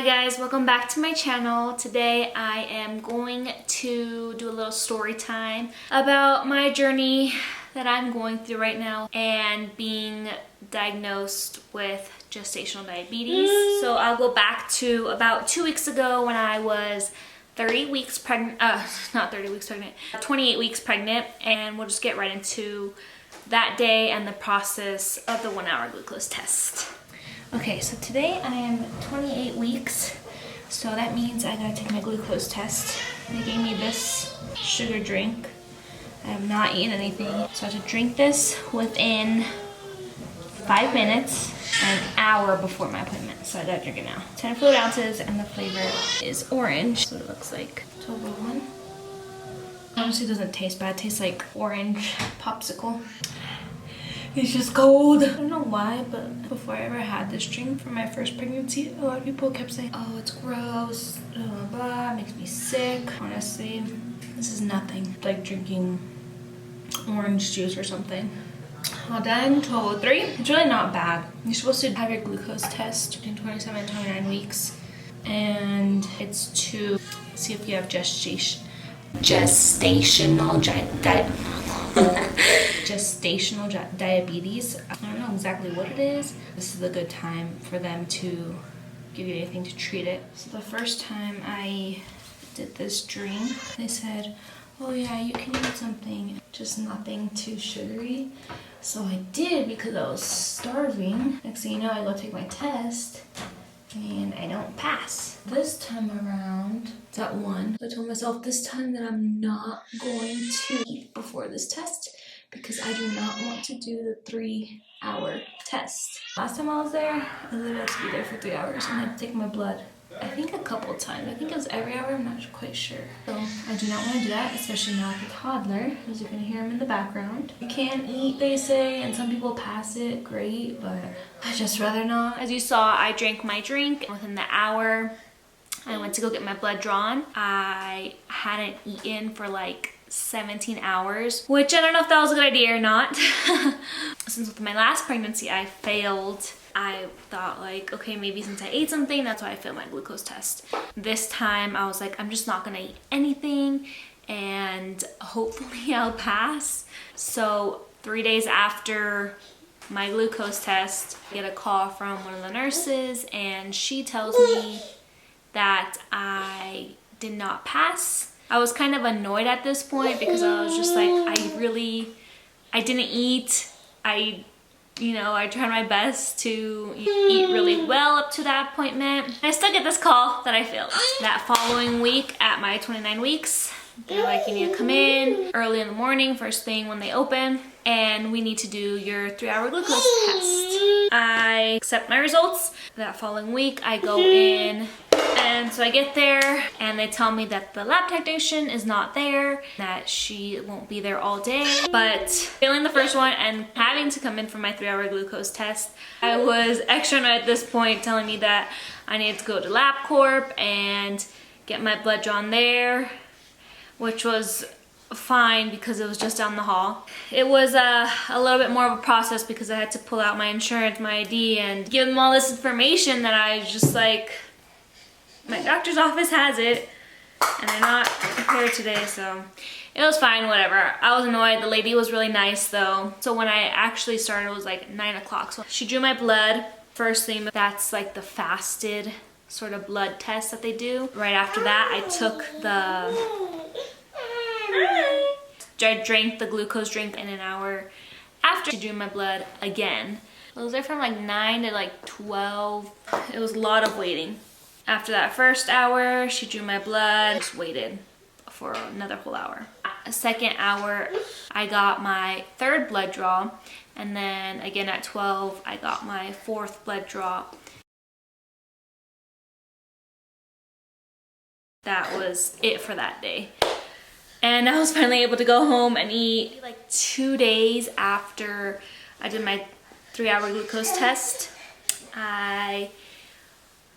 Hi guys, welcome back to my channel. Today I am going to do a little story time about my journey that I'm going through right now and being diagnosed with gestational diabetes. So I'll go back to about 2 weeks ago when I was 28 weeks pregnant, and we'll just get right into that day and the process of the 1 hour glucose test. Okay, so today I am 28 weeks, so that means I gotta take my glucose test. They gave me this sugar drink. I have not eaten anything, so I have to drink this within 5 minutes and an hour before my appointment, so I gotta drink it now. 10 fluid ounces, and the flavor is orange. That's what it looks like. 1201. Honestly, it doesn't taste bad. It tastes like orange popsicle. It's just cold. I don't know why, but before I ever had this drink for my first pregnancy, a lot of people kept saying, oh, it's gross, blah, blah, blah, makes me sick. Honestly, this is nothing. It's like drinking orange juice or something. All done, 1203. It's really not bad. You're supposed to have your glucose test in 27 and 29 weeks. And it's to see if you have gestational diabetes. I don't know exactly what it is. This is a good time for them to give you anything to treat it. So the first time I did this drink, they said, oh yeah, you can eat something, just nothing too sugary. So I did because I was starving. Next thing you know, I go take my test and I don't pass. This time around, it's at 1. So I told myself this time that I'm not going to eat before this test because I do not want to do the 3-hour test. Last time I was there, I literally had to be there for 3 hours and I had to take my blood. I think a couple times. I think it was every hour, I'm not quite sure. So I do not want to do that, especially now with a toddler, as you can hear him in the background. You can eat, they say, and some people pass it, great, but I'd just rather not. As you saw, I drank my drink. Within the hour, I went to go get my blood drawn. I hadn't eaten for like 17 hours, which I don't know if that was a good idea or not. Since with my last pregnancy, I failed. I thought like, okay, maybe since I ate something, that's why I failed my glucose test. This time I was like, I'm just not gonna eat anything and hopefully I'll pass. So 3 days after my glucose test, I get a call from one of the nurses and she tells me that I did not pass. I was kind of annoyed at this point because I was just like, I didn't eat. I tried my best to eat really well up to that appointment. I still get this call that I failed. That following week at my 29 weeks, they're like, you need to come in early in the morning, first thing when they open, and we need to do your 3-hour glucose test. I accept my results. That following week, I go in, and so I get there and they tell me that the lab technician is not there, that she won't be there all day. But failing the first one and having to come in for my 3-hour glucose test, I was extra annoyed at this point, telling me that I needed to go to LabCorp and get my blood drawn there, which was fine because it was just down the hall. It was a little bit more of a process because I had to pull out my insurance, my ID, and give them all this information that I was just like, my doctor's office has it and I'm not prepared today, so it was fine, whatever. I was annoyed. The lady was really nice though. So when I actually started, it was like 9 o'clock. So she drew my blood first thing. That's like the fasted sort of blood test that they do. Right after that, I drank the glucose drink in an hour after she drew my blood again. I was there from like 9 to like 12. It was a lot of waiting. After that first hour, she drew my blood, just waited for another whole hour. A second hour, I got my 3rd blood draw, and then again at 12, I got my 4th blood draw. That was it for that day. And I was finally able to go home and eat. Like 2 days after I did my 3-hour glucose test, I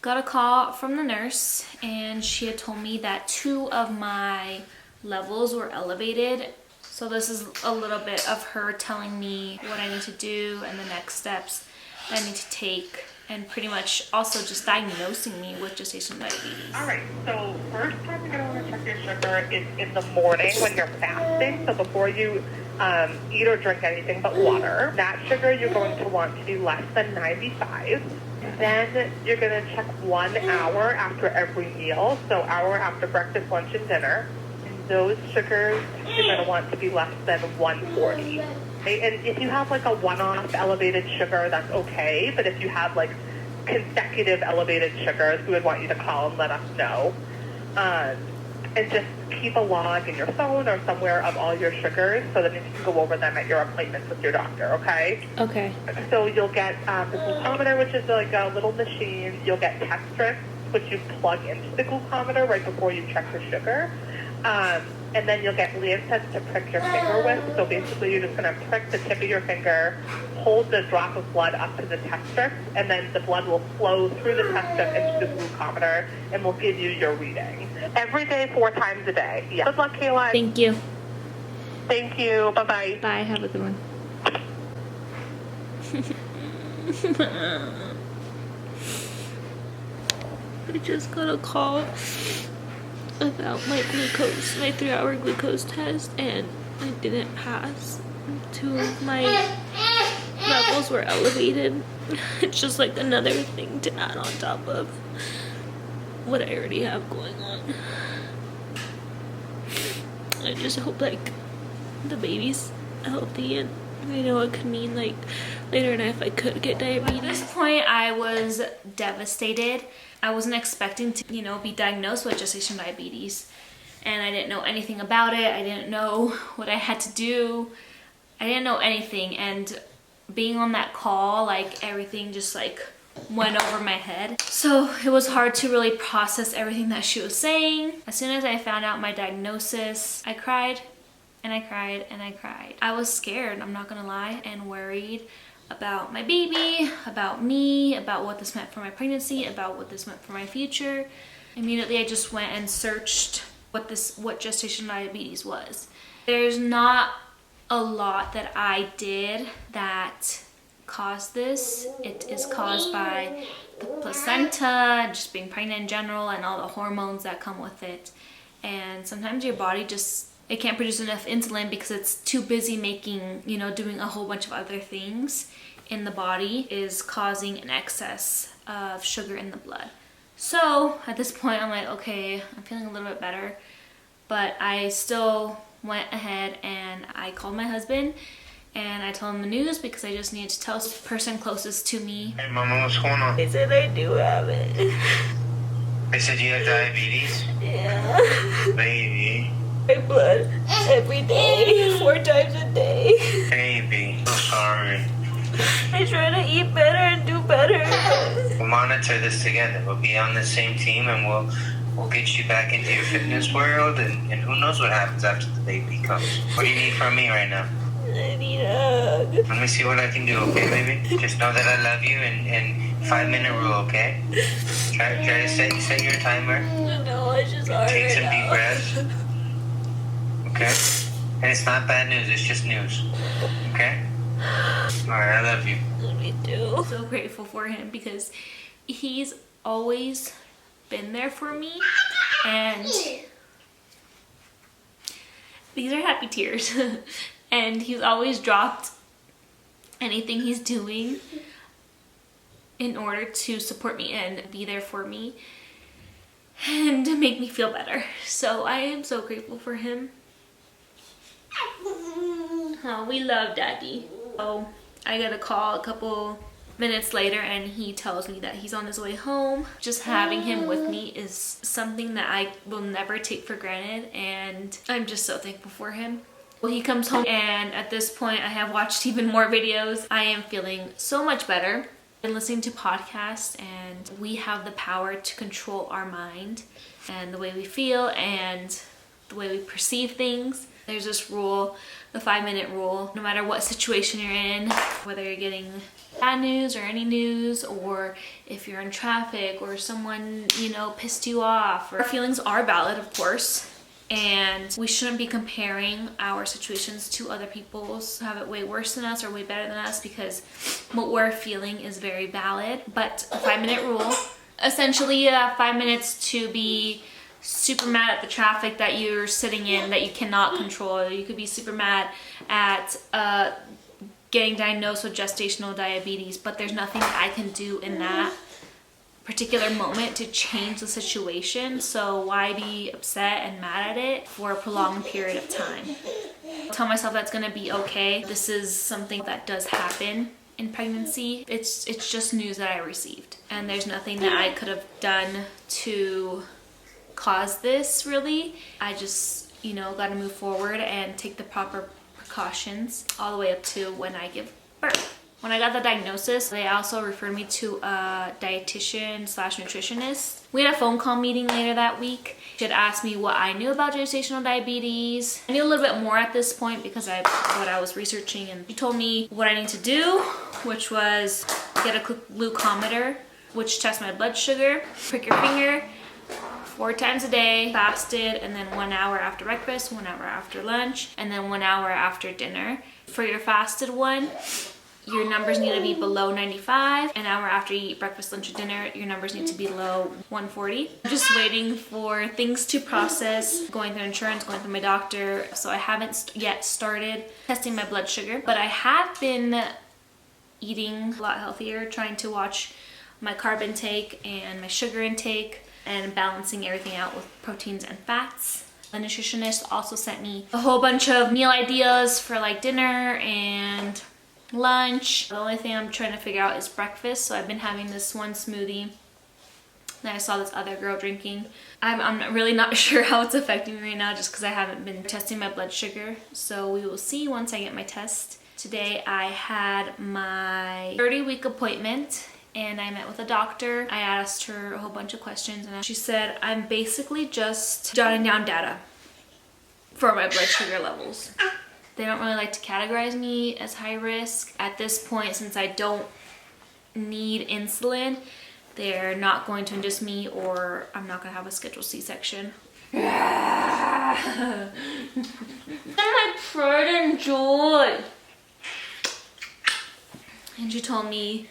got a call from the nurse and she had told me that 2 of my levels were elevated. So this is a little bit of her telling me what I need to do and the next steps that I need to take and pretty much also just diagnosing me with gestational diabetes. All right, so first time you're going to want to check your sugar is in the morning when you're fasting. So before you eat or drink anything but water. That sugar you're going to want to be less than 95. Then you're going to check 1 hour after every meal, so hour after breakfast, lunch, and dinner. And those sugars you're going to want to be less than 140. Okay? And if you have like a one-off elevated sugar, that's okay. But if you have like consecutive elevated sugars, we would want you to call and let us know. And just keep a log in your phone or somewhere of all your sugars so that you can go over them at your appointments with your doctor, okay? Okay. So you'll get the glucometer, which is like a little machine. You'll get test strips, which you plug into the glucometer right before you check your sugar. And then you'll get lancets to prick your finger with. So basically you're just going to prick the tip of your finger, hold the drop of blood up to the test strip, and then the blood will flow through the test strip into the glucometer and will give you your reading. Every day, 4 times a day. Yeah. Good luck, Kayla. Thank you. Thank you. Bye-bye. Bye. Have a good one. I just got a call about my glucose, my 3-hour glucose test, and I didn't pass. 2 of my levels were elevated. It's just like another thing to add on top of what I already have going on. I just hope like the baby's healthy, and I know it could mean like later in life I could get diabetes. At this point I was devastated. I wasn't expecting to, be diagnosed with gestational diabetes, and I didn't know anything about it. I didn't know what I had to do. I didn't know anything, and being on that call, like everything just like went over my head. So it was hard to really process everything that she was saying. As soon as I found out my diagnosis, I cried and I cried and I cried. I was scared, I'm not gonna lie, and worried about my baby, about me, about what this meant for my pregnancy, about what this meant for my future. Immediately I just went and searched what gestational diabetes was. There's not a lot that I did that caused this. It is caused by the placenta, just being pregnant in general, and all the hormones that come with it. And sometimes your body it can't produce enough insulin because it's too busy making, doing a whole bunch of other things in the body, is causing an excess of sugar in the blood. So at this point I'm like, okay, I'm feeling a little bit better, but I still went ahead and I called my husband and I told him the news because I just needed to tell the person closest to me. Hey mama, what's going on? They said I do have it. They said you have diabetes? Yeah. Baby. My blood every day, 4 times a day. Baby. So sorry. I try to eat better and do better. We'll monitor this together. We'll be on the same team, and we'll get you back into your fitness world, and who knows what happens after the baby comes. What do you need from me right now? I need a hug. Let me see what I can do, okay, baby? Just know that I love you, and 5-minute rule, okay? Try to set your timer. No, it's just hard. Take some deep breaths. Okay? And it's not bad news, it's just news. Okay? Alright, I love you. Me too. I'm so grateful for him because he's always been there for me, and these are happy tears. And he's always dropped anything he's doing in order to support me and be there for me and to make me feel better. So I am so grateful for him. Oh, we love Daddy. So I got a call a couple minutes later and he tells me that he's on his way home. Just having him with me is something that I will never take for granted, and I'm just so thankful for him. Well, he comes home, and at this point I have watched even more videos. I am feeling so much better. I've been listening to podcasts, and we have the power to control our mind and the way we feel and the way we perceive things. There's this rule, the 5-minute rule. No matter what situation you're in, whether you're getting bad news or any news, or if you're in traffic or someone, pissed you off, or feelings are valid, of course. and we shouldn't be comparing our situations to other people's who have it way worse than us or way better than us, because what we're feeling is very valid. But a 5-minute rule, essentially 5 minutes to be super mad at the traffic that you're sitting in that you cannot control. You could be super mad at getting diagnosed with gestational diabetes, but there's nothing I can do in that particular moment to change the situation. So why be upset and mad at it for a prolonged period of time? Tell myself that's gonna be okay. This is something that does happen in pregnancy. It's just news that I received, and there's nothing that I could have done to cause this, really. I just, you know, got to move forward and take the proper precautions all the way up to when I give birth. When I got the diagnosis, they also referred me to a dietitian slash nutritionist. We had a phone call meeting later that week. She had asked me what I knew about gestational diabetes. I knew a little bit more at this point because what I was researching, and she told me what I need to do, which was get a glucometer, which tests my blood sugar, prick your finger 4 times a day, fasted, and then 1 hour after breakfast, 1 hour after lunch, and then 1 hour after dinner. For your fasted one, your numbers need to be below 95. An hour after you eat breakfast, lunch, or dinner, your numbers need to be below 140. I'm just waiting for things to process, going through insurance, going through my doctor. So I haven't yet started testing my blood sugar, but I have been eating a lot healthier, trying to watch my carb intake and my sugar intake, and balancing everything out with proteins and fats. The nutritionist also sent me a whole bunch of meal ideas for like dinner and lunch. The only thing I'm trying to figure out is breakfast. So I've been having this one smoothie that I saw this other girl drinking. I'm really not sure how it's affecting me right now, just because I haven't been testing my blood sugar. So we will see once I get my test. Today I had my 30-week appointment, and I met with a doctor. I asked her a whole bunch of questions, and she said I'm basically just jotting down data for my blood sugar levels. They don't really like to categorize me as high risk. At this point, since I don't need insulin, they're not going to induce me, or I'm not gonna have a scheduled C-section. And my pride and joy. And she told me,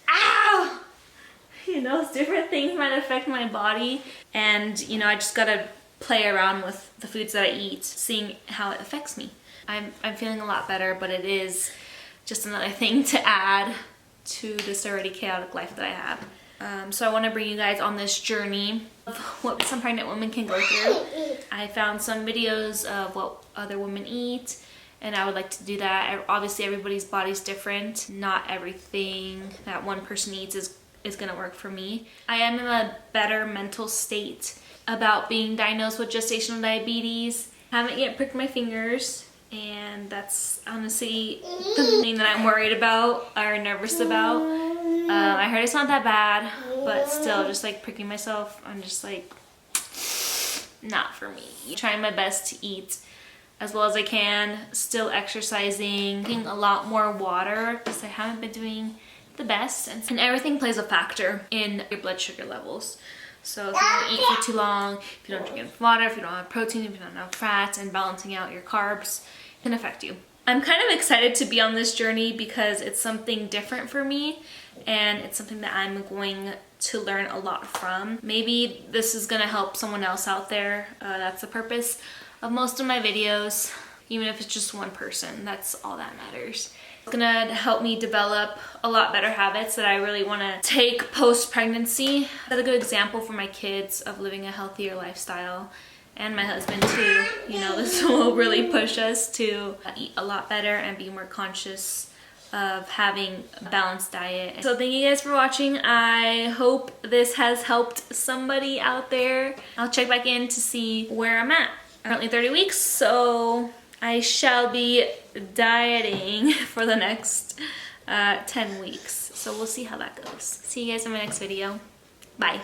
ow! You know, different things might affect my body, and you know, I just gotta play around with the foods that I eat, seeing how it affects me. I'm feeling a lot better, but it is just another thing to add to this already chaotic life that I have. So I want to bring you guys on this journey of what some pregnant women can go through. I found some videos of what other women eat, and I would like to do that. Obviously, everybody's body's different. Not everything that one person eats is gonna work for me. I am in a better mental state about being diagnosed with gestational diabetes. I haven't yet pricked my fingers, and that's honestly the thing that I'm worried about or nervous about. I heard it's not that bad, but still, just like pricking myself, I'm just like, not for me. Trying my best to eat as well as I can, still exercising, drinking a lot more water because I haven't been doing the best, and everything plays a factor in your blood sugar levels. So if you don't eat for too long, if you don't drink enough water, if you don't have protein, if you don't have enough fats, and balancing out your carbs can affect you. I'm kind of excited to be on this journey because it's something different for me, and it's something that I'm going to learn a lot from. Maybe this is gonna help someone else out there. That's the purpose of most of my videos, even if it's just one person. That's all that matters. It's gonna help me develop a lot better habits that I really wanna take post-pregnancy. Set a good example for my kids of living a healthier lifestyle, and my husband too. You know, this will really push us to eat a lot better and be more conscious of having a balanced diet. So thank you guys for watching. I hope this has helped somebody out there. I'll check back in to see where I'm at. Currently 30 weeks, so I shall be dieting for the next 10 weeks. So we'll see how that goes. See you guys in my next video. Bye.